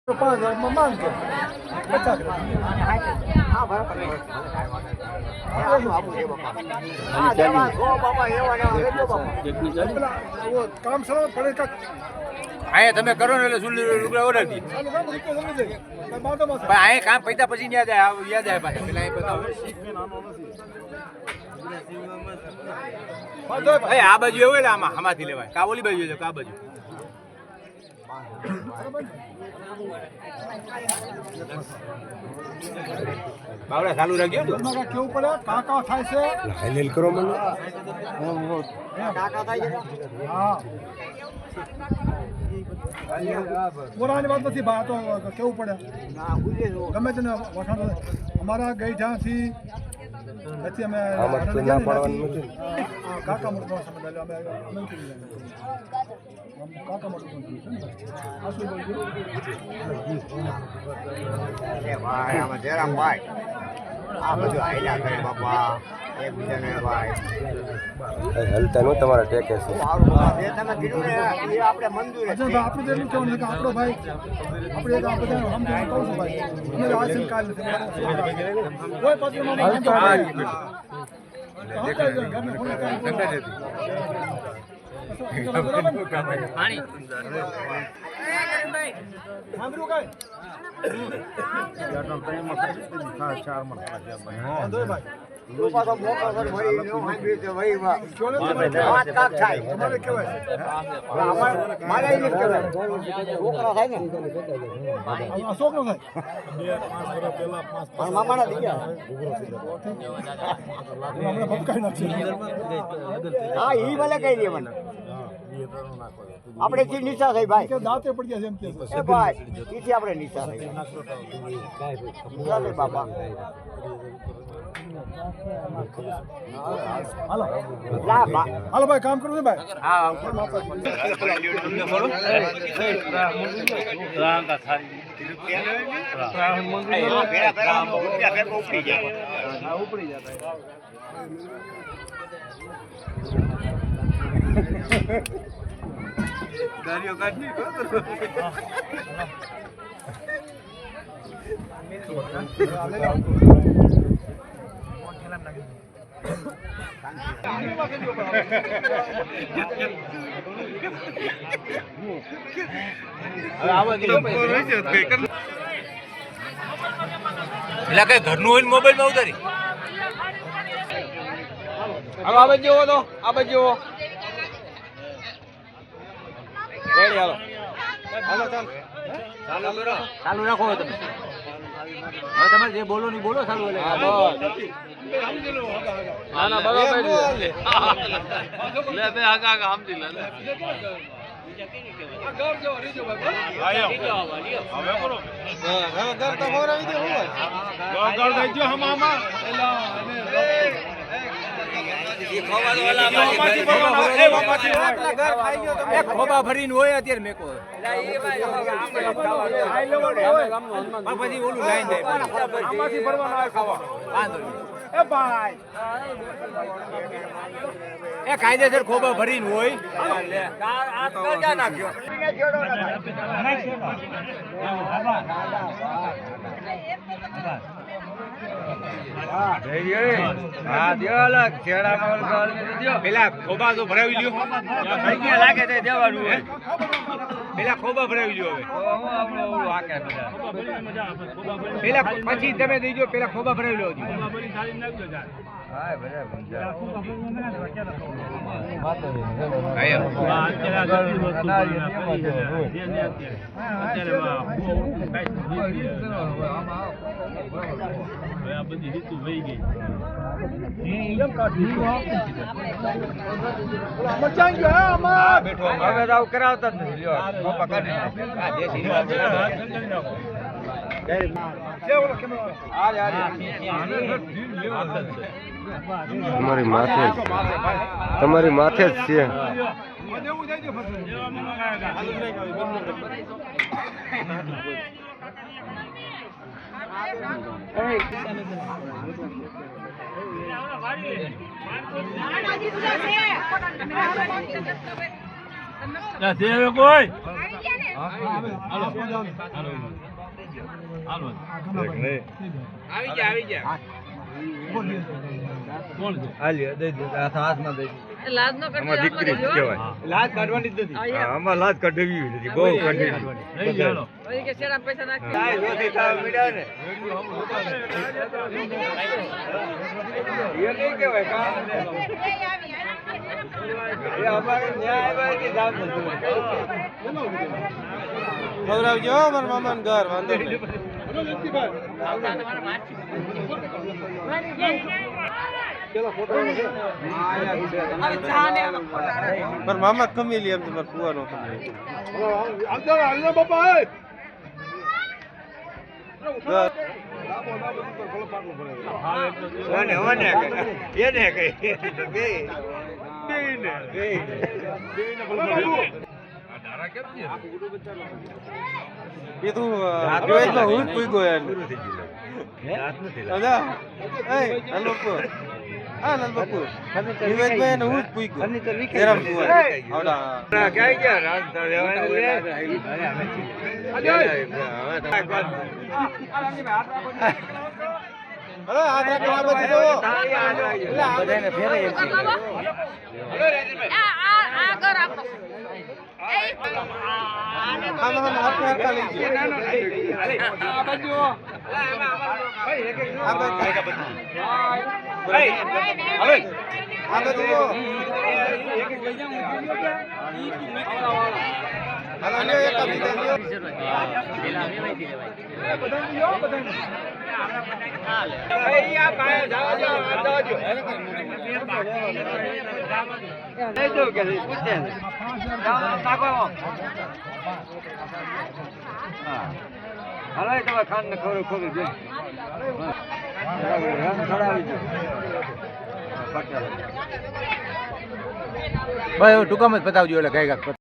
5,000 માંગ કે 50 કામ સરળ પડે કાક અહીંયા તમે કરો ને એટલે લુગડા ઓર્ડર દી પણ અહીંયા કામ પૈસા પછી યાદ આવે પાછા પેલા એ બતાવો આ બાજુ એવું એટલે આમાંથી લેવાય કાબોલી બાજુ છે કા બાજુ બાવડા ચાલુ રાખજો કેવું પડે કાકા થાય છે હાઈલેલ કરો મને કાકા થાય છે હા પુરાની વાત નથી બા તો કેવું પડે ગમે તેને વખાણ અમારા ગઈ જ્યાંથી નથી અમે કાકા મોટો સમજ અમે કાકા મોટો ભાઈ આમાં જયરામ ભાઈ આ બધું હાઈલા કરે બાપા એકબીજાને ભાઈ હલતા નો તમારા ટેકે છે જે તમે કીધું ને એ આપણે મંજૂર છે આપણે તો એટલું કહેવાનું કે આપણો ભાઈ આપણે એક આ બધા સમજીને કહું છું ભાઈ અમે આસિન કાલ કોઈ પત્રમાં પાણી આપણે થી નીચા થઈ ભાઈ દાંતે પડી ગયા છે એમ કે ભાઈ તેથી આપણે નીચા થઈ બાપા હાલો ભાઈ કામ કરવું છે ભાઈ ગાડીઓ કાઢી એટલે કઈ ઘરનું હોય મોબાઈલ માં ઉતારી હાલો આ બાજુ તો આ બાજુ રેડી હાલો હાલો ચાલુ રાખો તમે હવે તમારે જે બોલો નહીં બોલો ચાલુ હા બસ ના ના બરાબર લે બે આગા આગા સમજી લે ખોબા ભરીને હોય અત્યારે મેકો પછી ઓલું લાઈન એ કાયદેસર ખોબા ભરીને હોય પેલા ખોબા તો ભરાવી લ્યો લાગે દેવાનું હોય પેલા ખોબા ભરાવી લ્યો હવે પેલા પછી તમે દેજો પેલા ખોબા ભરાવી લો બધી રીતુ વહી ગઈ કરાવતા જ નથી તમારી માથે જ છે કોઈ આવી ગયા આમાં દીકરી જ કહેવાય. લાજ કાઢવાની જ નથી. હા, આમાં લાજ કાઢવી નથી. બહુ કાઢવી. લાજ ઓછી થવા માંડ્યા ને. એ નહીં કહેવાય કામ. એ અમારે ન્યાય આવ્યા કે જામ નથી. ખવડાવજો મારા મામાનું ઘર વાંધો નહીં. મારા મામા કમી લે એમ તો મારા ફુવાનો કમી. એને કઈ એ તું જોઈમાં હું જ પૂગ્યો યાર. દાદા એ લાલબાપુ લાલબાપુ નિવેદભાઈ એને હું જ પૂગ્યો. જયરામ કુંવર આવડા ક્યાં ગયા રાત અરે આ રાખો આ બાજુ જોવો. બધાને ફેરે એમ આમ હાથ હરકા લઈ ગયો. આ બાજુ આ બાજુ જો. હાલો લ્યો એક આપી દે લ્યો. ભાઈ ટૂંકામાં જ પતાવજો એટલે કઈ કાંક